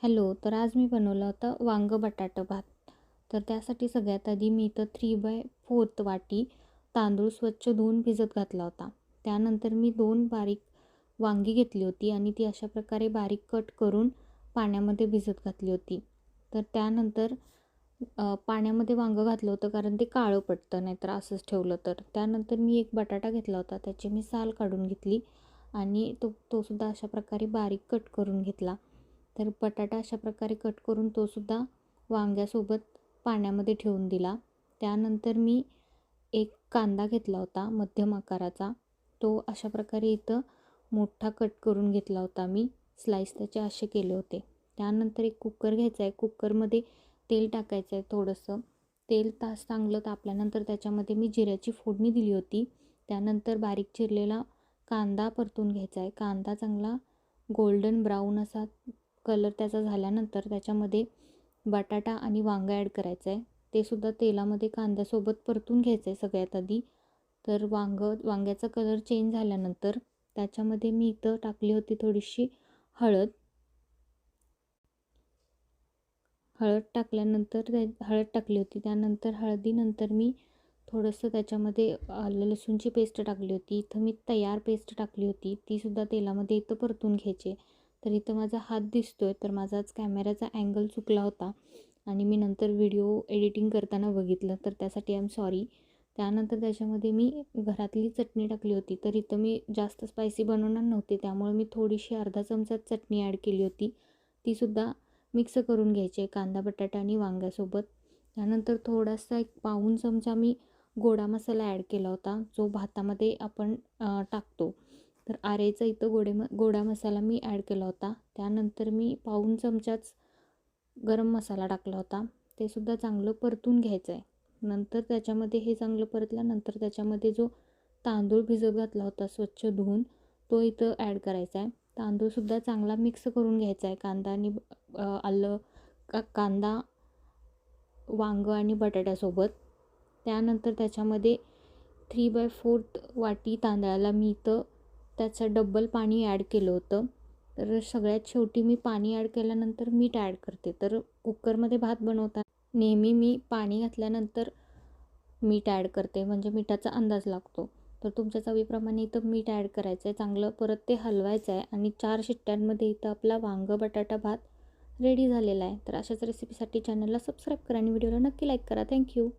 Hello. तर आज मी बनवलं होतं वांगं बटाटा भात. तर त्यासाठी सगळ्यात आधी मी इथं 3/4 वाटी तांदूळ स्वच्छ धुवून भिजत घातला होता. त्यानंतर मी 2 बारीक वांगी घेतली होती आणि ती अशा प्रकारे बारीक कट करून पाण्यामध्ये भिजत घातली होती. तर त्यानंतर पाण्यामध्ये वांगं घातलं होतं कारण ते काळं पडतं नाहीतर असंच ठेवलं तर. त्यानंतर मी एक बटाटा घेतला होता, त्याची मी साल काढून घेतली आणि तो सुद्धा अशा प्रकारे बारीक कट करून घेतला. तर बटाटा अशा प्रकारे कट करून तो सुद्धा वांग्यासोबत पाण्यामध्ये ठेवून दिला. त्यानंतर मी एक कांदा घेतला होता मध्यम आकाराचा, तो अशा प्रकारे इथं मोठा कट करून घेतला होता मी. स्लाईस त्याचे असे केले होते. त्यानंतर एक कुकर घ्यायचा आहे. कुकरमध्ये तेल टाकायचं आहे थोडंसं. तेल चांगलं तापल्यानंतर त्याच्यामध्ये मी जिऱ्याची फोडणी दिली होती. त्यानंतर बारीक चिरलेला कांदा परतून घ्यायचा आहे. कांदा चांगला गोल्डन ब्राऊन असा कलर त्याचा झाल्यानंतर त्याच्यामध्ये बटाटा आणि वांगं ॲड करायचं आहे. ते सुद्धा तेलामध्ये कांद्यासोबत परतून घ्यायचं आहे सगळ्यात आधी. तर वांग्याचा कलर चेंज झाल्यानंतर त्याच्यामध्ये मी इथं टाकली होती थोडीशी हळद. हळद टाकली होती. त्यानंतर हळदीनंतर मी थोडंसं त्याच्यामध्ये आलं लसूणची पेस्ट टाकली होती. इथं मी तयार पेस्ट टाकली होती, तीसुद्धा तेलामध्ये इथं परतून घ्यायचे. तर इथं माझा हात दिसतो आहे, तर माझाच कॅमेराचा अँगल चुकला होता आणि मी नंतर व्हिडिओ एडिटिंग करताना बघितलं, तर त्यासाठी आय एम सॉरी. त्यानंतर त्याच्यामध्ये मी घरातली चटणी टाकली होती. तर इथं मी जास्त स्पायसी बनवणार नव्हते, त्यामुळे मी थोडीशी अर्धा चमचा चटणी ॲड केली होती. तीसुद्धा मिक्स करून घ्यायचे कांदा बटाटा आणि वांग्यासोबत. त्यानंतर थोडासा एक पाऊण चमचा मी गोडा मसाला ॲड केला होता, जो भातामध्ये आपण टाकतो. तर आरेचा इथं गोडा मसाला मी ॲड केला होता. त्यानंतर मी पाऊण चमचाच गरम मसाला टाकला होता. ते सुद्धा चांगलं परतून घ्यायचं आहे. नंतर त्याच्यामध्ये हे चांगलं परतल्यानंतर त्याच्यामध्ये जो तांदूळ भिजत घातला होता स्वच्छ धुवून, तो इथं ॲड करायचा आहे. तांदूळसुद्धा चांगला मिक्स करून घ्यायचा आहे कांदा आणि कांदा, वांगं आणि बटाट्यासोबत. त्यानंतर त्याच्यामध्ये 3/4 वाटी तांदळाला मी इथं त्याचं डबल पाणी ॲड केलं होतं. तर सगळ्यात शेवटी मी पाणी ॲड केल्यानंतर मीठ ॲड करते. तर कुकरमध्ये भात बनवताना नेहमी मी पाणी घातल्यानंतर मीठ ॲड करते, म्हणजे मिठाचा अंदाज लागतो. तर तुमच्या चवीप्रमाणे इथं मीठ ॲड करायचं आहे. चांगलं परत ते हलवायचं आहे आणि 4 शिट्ट्यांमध्ये इथं आपला वांगं बटाटा भात रेडी झालेला आहे. तर अशाच रेसिपीसाठी चॅनलला सबस्क्राईब करा आणि व्हिडिओला नक्की लाईक करा. थँक्यू.